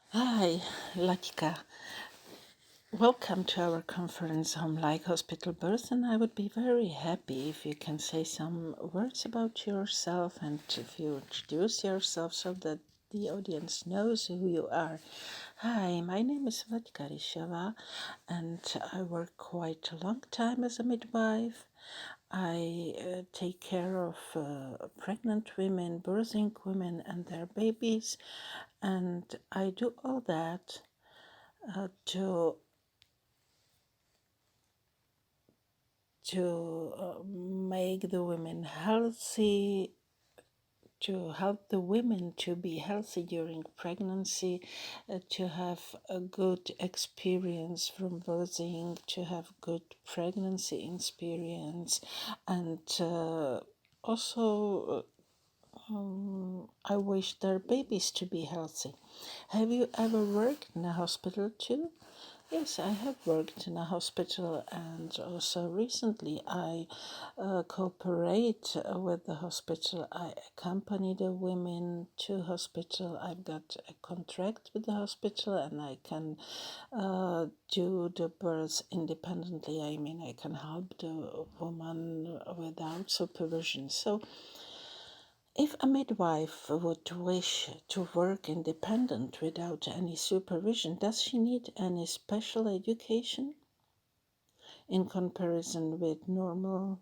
Hi, Latika. Welcome to our conference Home Like Hospital Birth, and I would be very happy if you can say some words about yourself and if you introduce yourself so that the audience knows who you are. Hi, my name is Ryšavá, and I work quite a long time as a midwife. I take care of pregnant women, birthing women, and their babies, and I do all that to make the women healthy, to help the women to be healthy during pregnancy, to have a good experience from birthing, to have good pregnancy experience, and also I wish their babies to be healthy. Have you ever worked in a hospital too? Yes, I have worked in a hospital, and also recently I cooperate with the hospital. I accompany the women to hospital. I've got a contract with the hospital, and I can do the births independently. I mean, I can help the woman without supervision. So if a midwife would wish to work independent without any supervision, does she need any special education in comparison with normal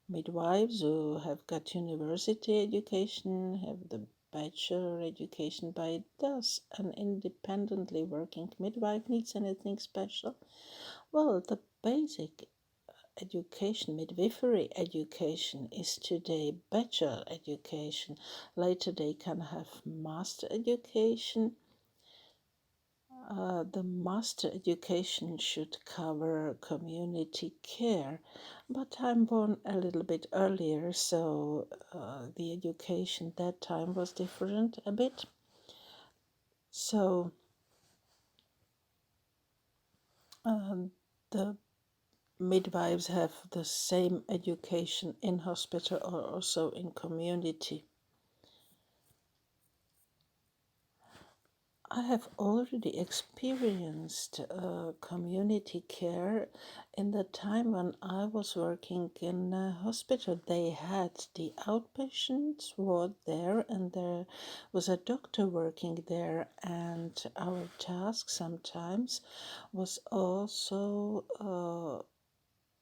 midwives who have got university education, have the bachelor education? But does an independently working midwife needs anything special? Well, the basic education, midwifery education, is today bachelor education. Later they can have master education. The master education should cover community care, but I'm born a little bit earlier, so the education that time was different a bit. So the midwives have the same education in hospital or also in community. I have already experienced community care in the time when I was working in a hospital. They had the outpatients ward there, and there was a doctor working there, and our task sometimes was also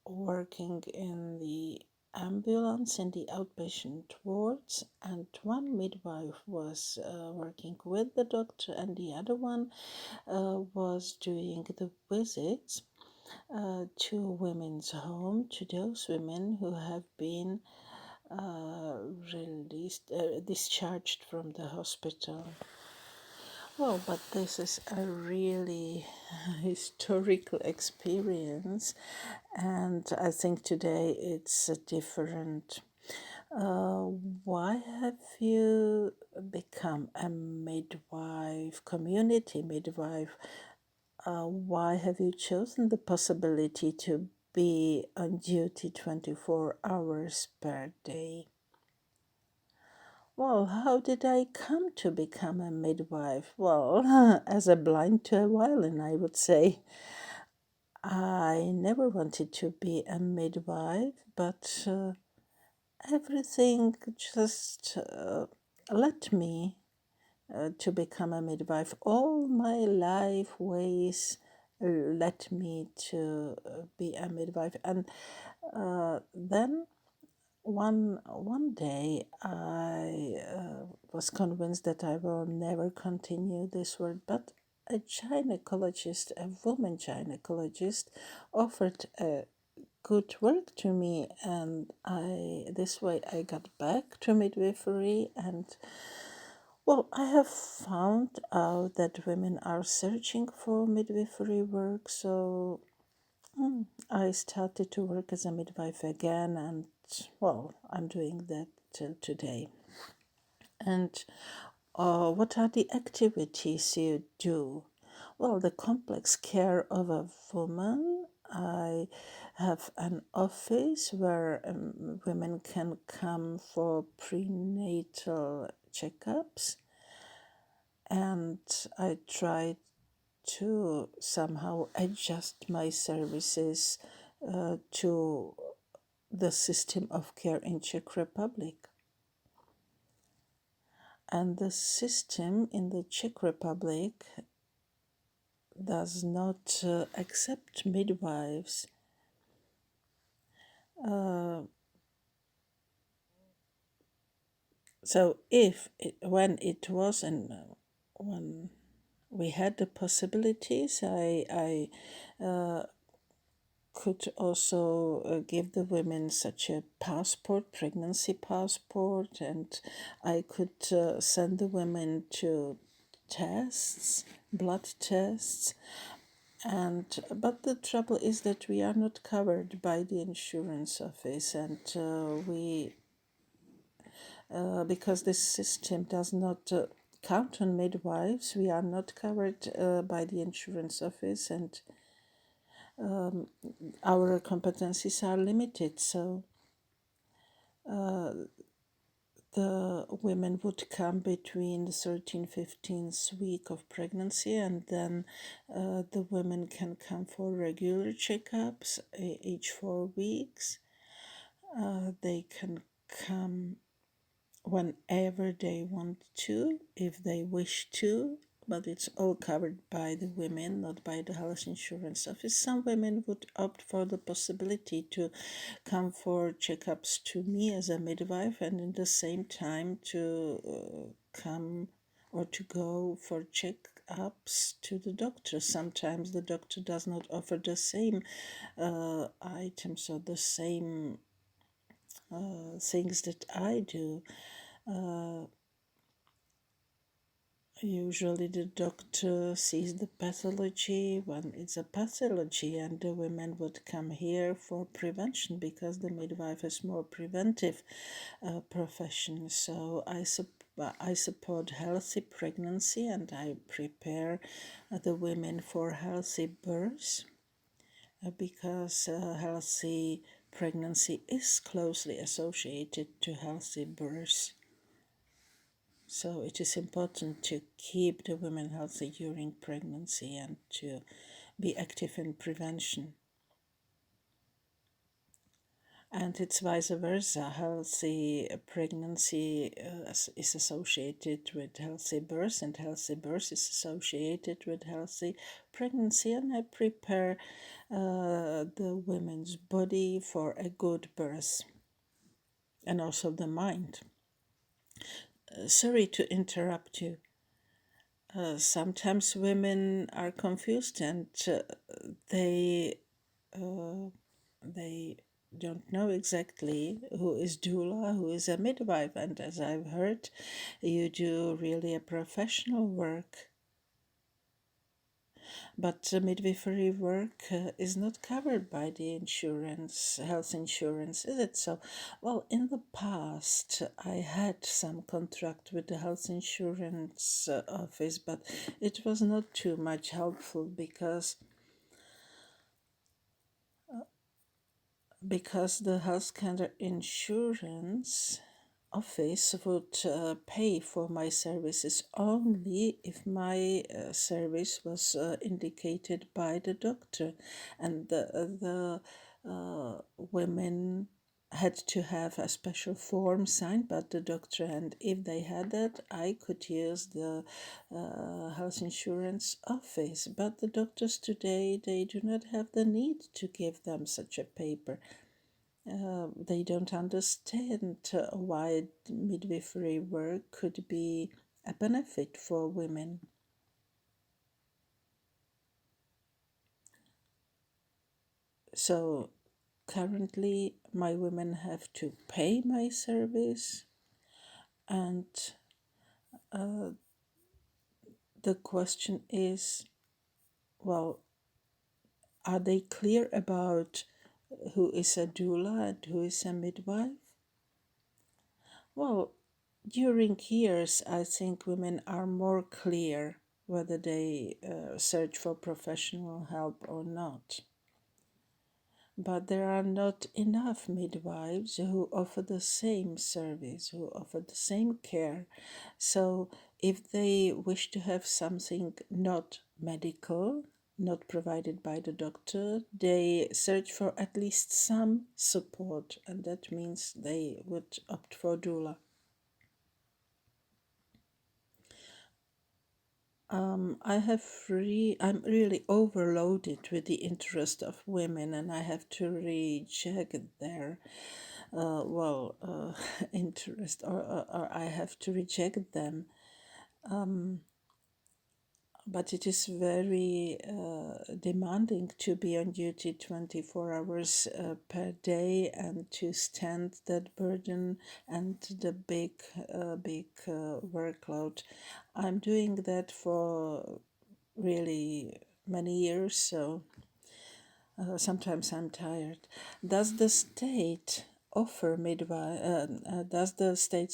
working in the ambulance in the outpatient wards, and one midwife was working with the doctor, and the other one was doing the visits to women's home, to those women who have been discharged from the hospital. Well, but this is a really historical experience, and I think today it's different. Why have you become a midwife, community midwife? Why have you chosen the possibility to be on duty 24 hours per day? Well, how did I come to become a midwife? Well, as a blind to a violin, I would say. I never wanted to be a midwife, but everything just led me to become a midwife. All my life ways led me to be a midwife, and then one day I was convinced that I will never continue this work, but a gynecologist, a woman gynecologist, offered a good work to me, and this way I got back to midwifery. And well, I have found out that women are searching for midwifery work, so I started to work as a midwife again, and well, I'm doing that till today. And what are the activities you do? Well, the complex care of a woman. I have an office where women can come for prenatal checkups. and I tried to somehow adjust my services to the system of care in Czech Republic. And the system in the Czech Republic does not accept midwives. So when it was and when we had the possibilities, I could also give the women such a passport, pregnancy passport, and I could send the women to tests, blood tests, but the trouble is that we are not covered by the insurance office, and because this system does not count on midwives, we are not covered by the insurance office, and our competencies are limited. So the women would come between the 13th, 15th week of pregnancy, and then the women can come for regular checkups each 4 weeks. They can come whenever they want to, if they wish to, but it's all covered by the women, not by the health insurance office. Some women would opt for the possibility to come for checkups to me as a midwife, and in the same time to come or to go for checkups to the doctor. Sometimes the doctor does not offer the same items or the same things that I do. Usually the doctor sees the pathology when it's a pathology, and the women would come here for prevention because the midwife is more preventive profession. So I support healthy pregnancy, and I prepare the women for healthy births because healthy pregnancy is closely associated to healthy births. So it is important to keep the women healthy during pregnancy and to be active in prevention. And it's vice versa. Healthy pregnancy is associated with healthy birth, and healthy birth is associated with healthy pregnancy. And I prepare the women's body for a good birth, and also the mind. Sorry to interrupt you. Sometimes women are confused, and they don't know exactly who is doula, who is a midwife. And as I've heard, you do really a professional work. But midwifery work is not covered by the insurance, health insurance, is it? So, well, in the past, I had some contract with the health insurance office, but it was not too much helpful because the health care insurance office would pay for my services only if my service was indicated by the doctor, and the women had to have a special form signed by the doctor, and if they had that, I could use the health insurance office. But the doctors today, they do not have the need to give them such a paper. They don't understand why midwifery work could be a benefit for women. So currently, my women have to pay my service, and the question is, well, are they clear about who is a doula and who is a midwife? Well, during years, I think women are more clear whether they search for professional help or not. but there are not enough midwives who offer the same service, who offer the same care. So if they wish to have something not medical, not provided by the doctor, they search for at least some support, and that means they would opt for doula. I'm really overloaded with the interest of women, and I have to reject their interest, or I have to reject them. But it is very demanding to be on duty 24 hours per day and to stand that burden and the big workload. I'm doing that for really many years, so sometimes I'm tired. Does the state offer midwife? Does the state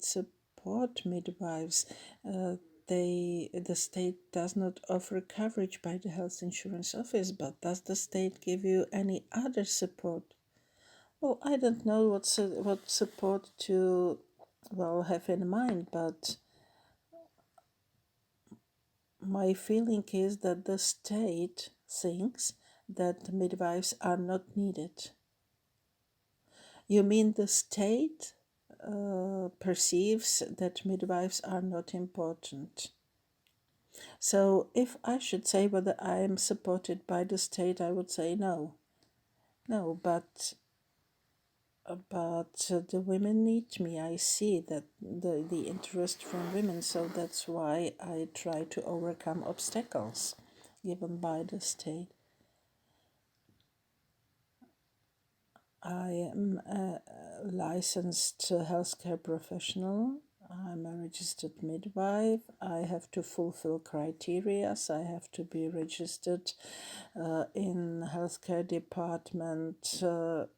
support midwives? The state does not offer coverage by the health insurance office, but does the state give you any other support? Well, I don't know what support to have in mind, but my feeling is that the state thinks that midwives are not needed. You mean the state perceives that midwives are not important? So if I should say whether I am supported by the state, I would say no. No, but the women need me. I see that the interest from women, so that's why I try to overcome obstacles given by the state. I am a licensed healthcare professional. I'm a registered midwife. I have to fulfill criteria. I have to be registered in healthcare department of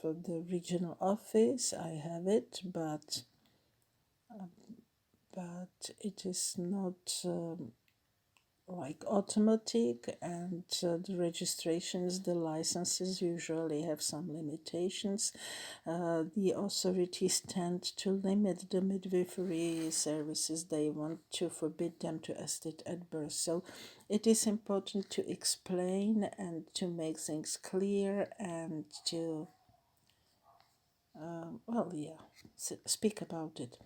the regional office. I have it, but it is not like automatic, and the registrations, the licenses usually have some limitations. The authorities tend to limit the midwifery services. They want to forbid them to assist at birth. So it is important to explain and to make things clear and to speak about it.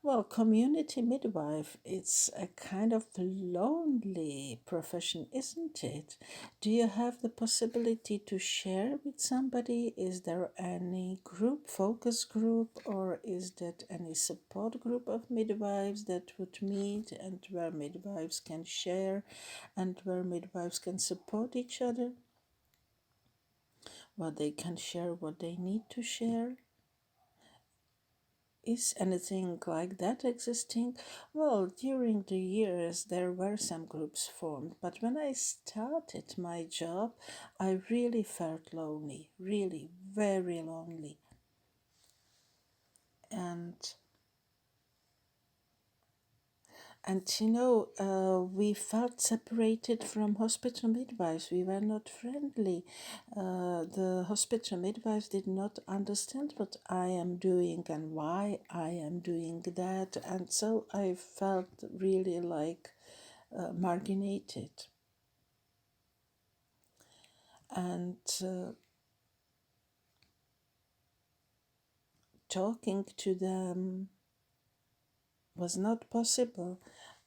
Well, community midwife, it's a kind of lonely profession, isn't it? Do you have the possibility to share with somebody? Is there any group, focus group, or is that any support group of midwives that would meet and where midwives can share and where midwives can support each other? Where they can share what they need to share? Is anything like that existing? Well, during the years there were some groups formed, but when I started my job, I really felt lonely, really very lonely. And we felt separated from hospital midwives. We were not friendly. The hospital midwives did not understand what I am doing and why I am doing that. And so I felt really like marginated. And talking to them was not possible,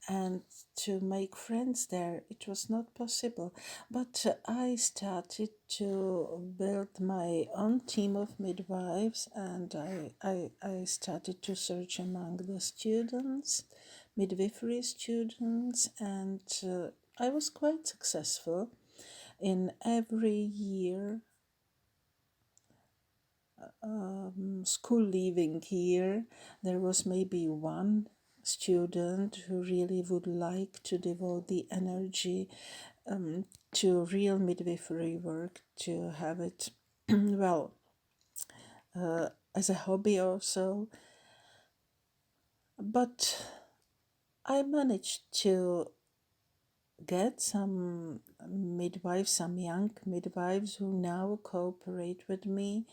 and to make friends there, it was not possible. But I started to build my own team of midwives, and I started to search among the students, midwifery students, and I was quite successful. In every year school leaving year, there was maybe one student who really would like to devote the energy to real midwifery work, to have it, as a hobby also. But I managed to get some midwives, some young midwives who now cooperate with me.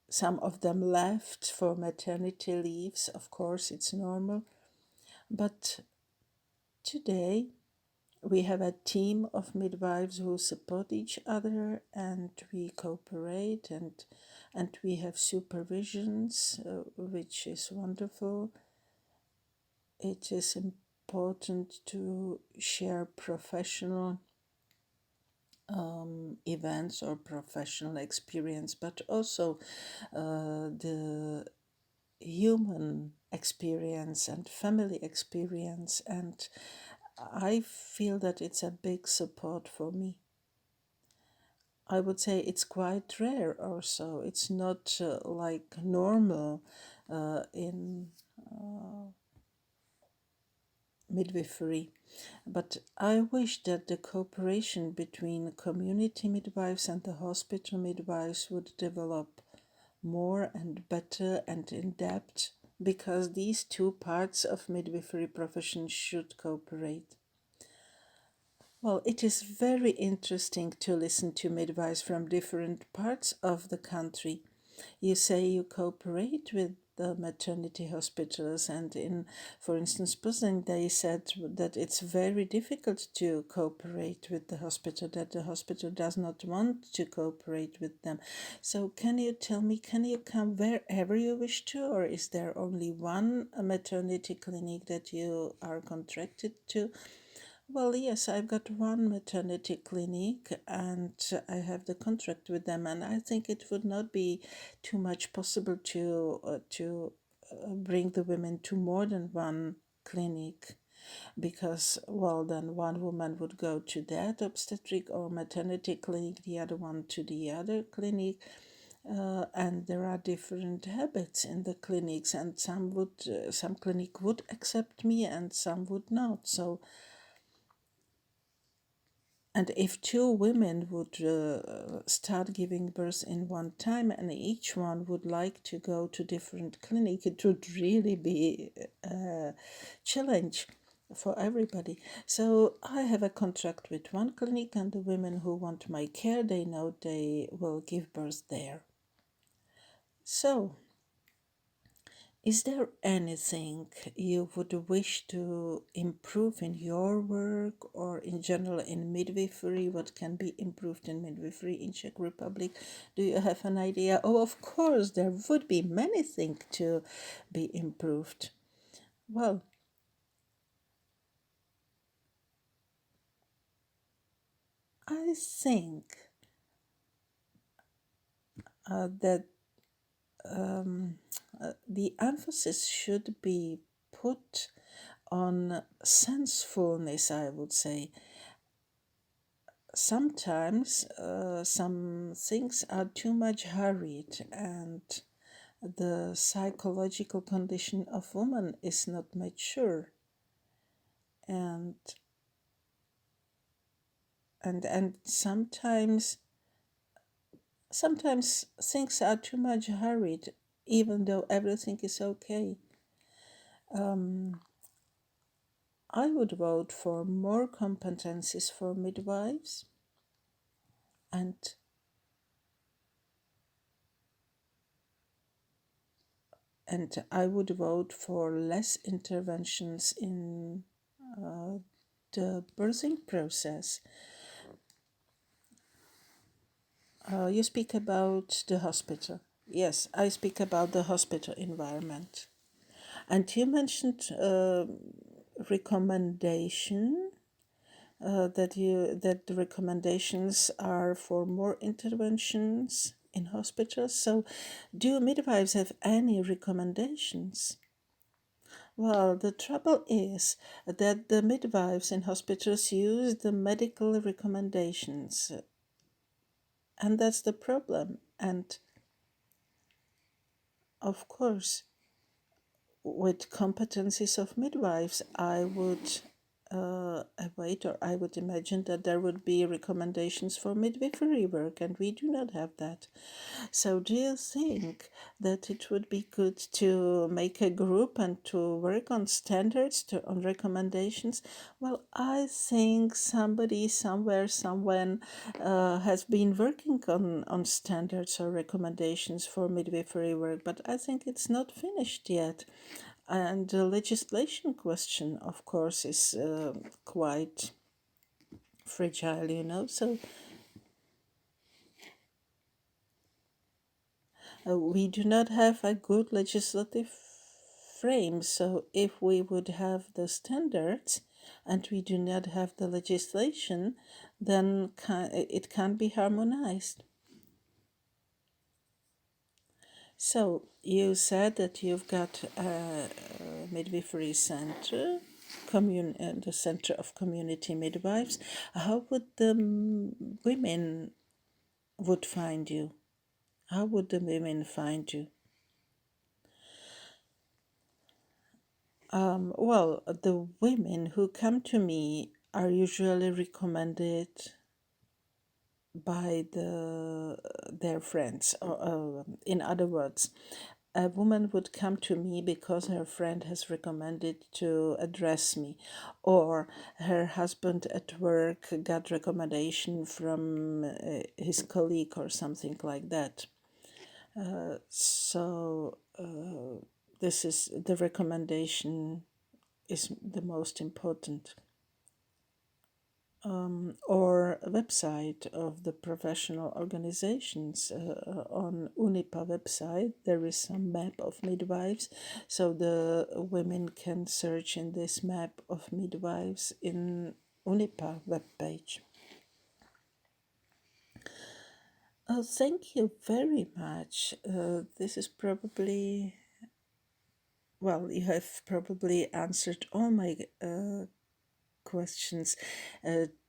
Some of them left for maternity leaves, of course, it's normal. But today we have a team of midwives who support each other, and we cooperate, and we have supervisions, which is wonderful. It is important to share professional events or professional experience, but also the human experience and family experience. And I feel that it's a big support for me. I would say it's quite rare also. It's not like normal in midwifery. But I wish that the cooperation between community midwives and the hospital midwives would develop more and better and in depth, because these two parts of midwifery profession should cooperate. Well, it is very interesting to listen to midwives from different parts of the country. You say you cooperate with the maternity hospitals, and for instance, Poznan, they said that it's very difficult to cooperate with the hospital, that the hospital does not want to cooperate with them. So can you tell me, can you come wherever you wish to, or is there only one maternity clinic that you are contracted to? Well, yes, I've got one maternity clinic and I have the contract with them, and I think it would not be too much possible to bring the women to more than one clinic, because, well, then one woman would go to that obstetric or maternity clinic, the other one to the other clinic. And there are different habits in the clinics, and some clinic would accept me and some would not. So, and if two women would start giving birth in one time and each one would like to go to different clinic, it would really be a challenge for everybody. So I have a contract with one clinic, and the women who want my care, they know they will give birth there. So, is there anything you would wish to improve in your work or in general in midwifery? What can be improved in midwifery in Czech Republic? Do you have an idea? Oh, of course, there would be many things to be improved. Well, I think that the emphasis should be put on sensefulness, I would say. Sometimes some things are too much hurried, and the psychological condition of woman is not mature, and sometimes things are too much hurried, even though everything is okay. I would vote for more competencies for midwives, and I would vote for less interventions in the birthing process. You speak about the hospital. Yes, I speak about the hospital environment. And you mentioned recommendation, that the recommendations are for more interventions in hospitals. So, do midwives have any recommendations? Well, the trouble is that the midwives in hospitals use the medical recommendations, and that's the problem. And of course, with competencies of midwives, I would await, or I would imagine that there would be recommendations for midwifery work, and we do not have that. So, do you think that it would be good to make a group and to work on standards, on recommendations? Well, I think somebody, somewhere, someone has been working on standards or recommendations for midwifery work, but I think it's not finished yet. And the legislation question, of course, is quite fragile. So we do not have a good legislative frame. So if we would have the standards and we do not have the legislation, then it can't be harmonized. So you said that you've got a midwifery center, the Center of Community Midwives. How would the women would find you? How would the women find you? Well, the women who come to me are usually recommended by their friends. In other words, a woman would come to me because her friend has recommended to address me, or her husband at work got recommendation from his colleague or something like that. So this is the recommendation is the most important. Or a website of the professional organizations. On UNIPA website, there is some map of midwives, so the women can search in this map of midwives in UNIPA webpage. Oh, thank you very much. This is probably, well, you have probably answered all my questions.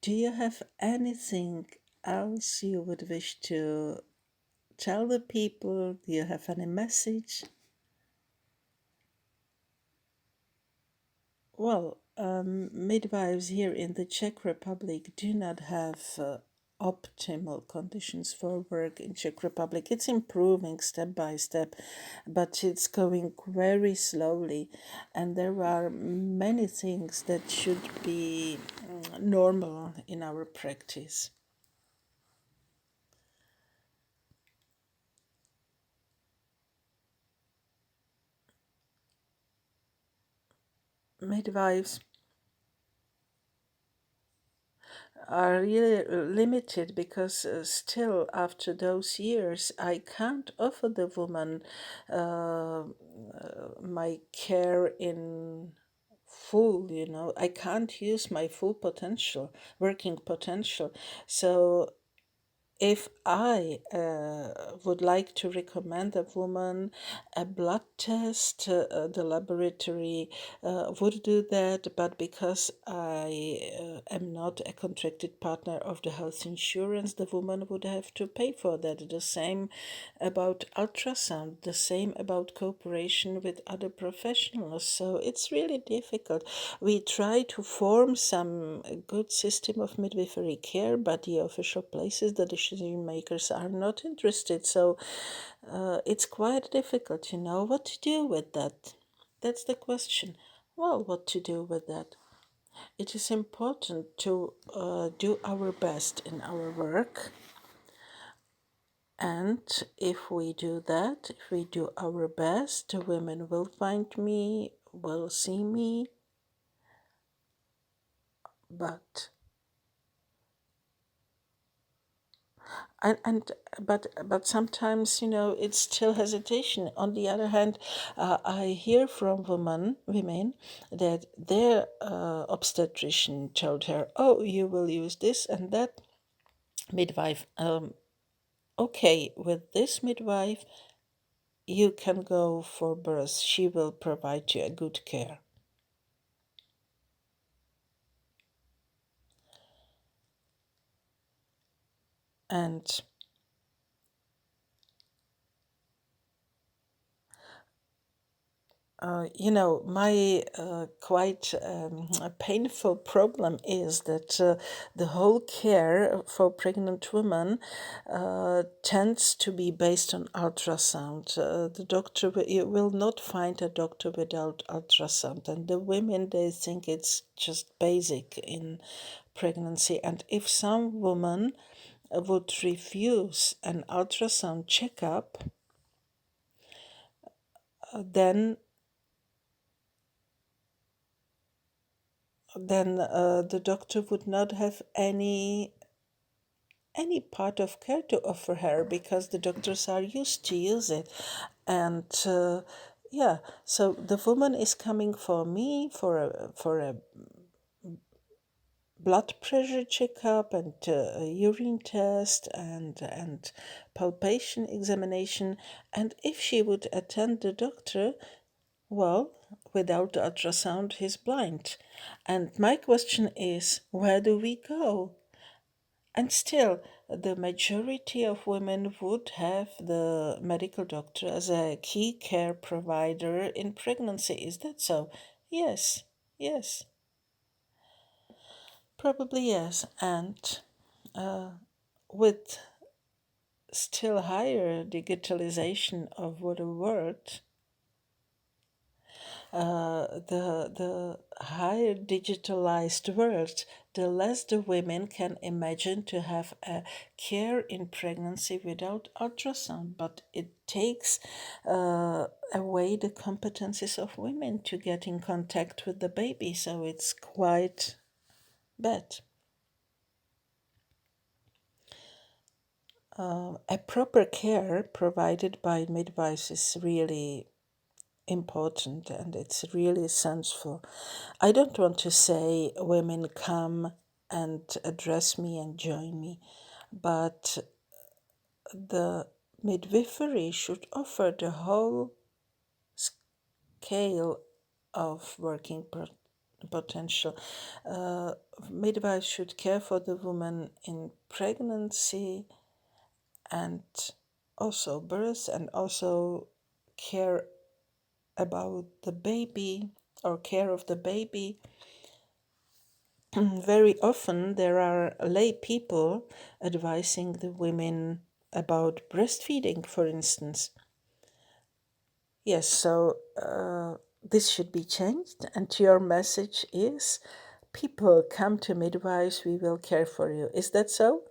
Do you have anything else you would wish to tell the people? Do you have any message? Well, midwives here in the Czech Republic do not have optimal conditions for work in Czech Republic. It's improving step by step, but it's going very slowly, and there are many things that should be normal in our practice. Midwives are really limited because still after those years I can't offer the woman my care in full. I can't use my full potential, working potential. So if I would like to recommend a woman a blood test, the laboratory would do that, but because I am not a contracted partner of the health insurance, the woman would have to pay for that. The same about ultrasound, the same about cooperation with other professionals. So it's really difficult. We try to form some good system of midwifery care, but the official places, the decision makers are not interested. So it's quite difficult, what to do with that. That's the question. Well, what to do with that? It is important to do our best in our work. And if we do that, if we do our best, women will find me, will see me. But but sometimes it's still hesitation. On the other hand, I hear from women that their obstetrician told her, "Oh, you will use this and that midwife. Okay, with this midwife, you can go for birth. She will provide you a good care." And My quite painful problem is that the whole care for pregnant women tends to be based on ultrasound. You will not find a doctor without ultrasound, and the women, they think it's just basic in pregnancy. And if some woman would refuse an ultrasound checkup, then the doctor would not have any part of care to offer her because the doctors are used to use it. And yeah, so the woman is coming for me for a blood pressure checkup and a urine test and palpation examination. And if she would attend the doctor, well, without the ultrasound, he's blind. And my question is, where do we go? And still, the majority of women would have the medical doctor as a key care provider in pregnancy. Is that so? Yes, yes, probably yes. And with still higher digitalization of the world, the higher digitalized world, the less the women can imagine to have a care in pregnancy without ultrasound. But it takes away the competencies of women to get in contact with the baby, so it's quite bad. A proper care provided by midwives is really important and it's really essential. I don't want to say women come and address me and join me, but the midwifery should offer the whole scale of working potential. Midwives should care for the woman in pregnancy and also birth, and also care about the baby or care of the baby. Very often there are lay people advising the women about breastfeeding, for instance. Yes, so this should be changed, and your message is, people, come to midwives, we will care for you. Is that so?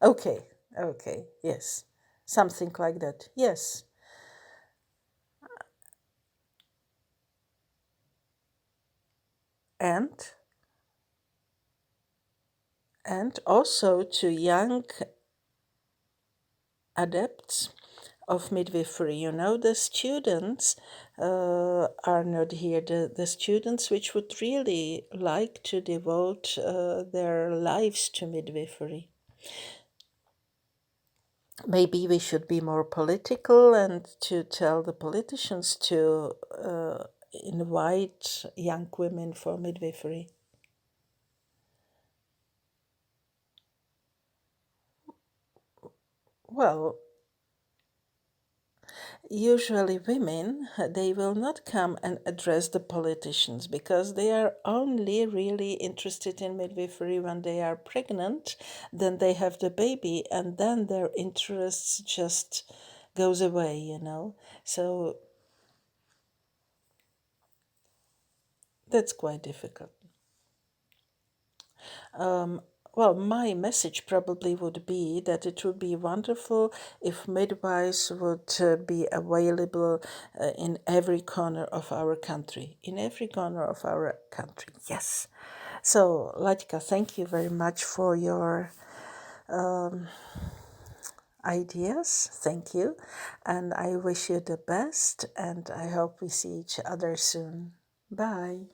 Okay, okay, yes. Something like that, yes. And also to young adepts of midwifery. The students are not here. The students which would really like to devote their lives to midwifery. Maybe we should be more political and to tell the politicians to invite young women for midwifery. Well, usually women, they will not come and address the politicians because they are only really interested in midwifery when they are pregnant, then they have the baby, and then their interests just goes away. So that's quite difficult. Well, my message probably would be that it would be wonderful if midwives would be available in every corner of our country. In every corner of our country, yes. So, Latka, thank you very much for your ideas. Thank you. And I wish you the best, and I hope we see each other soon. Bye.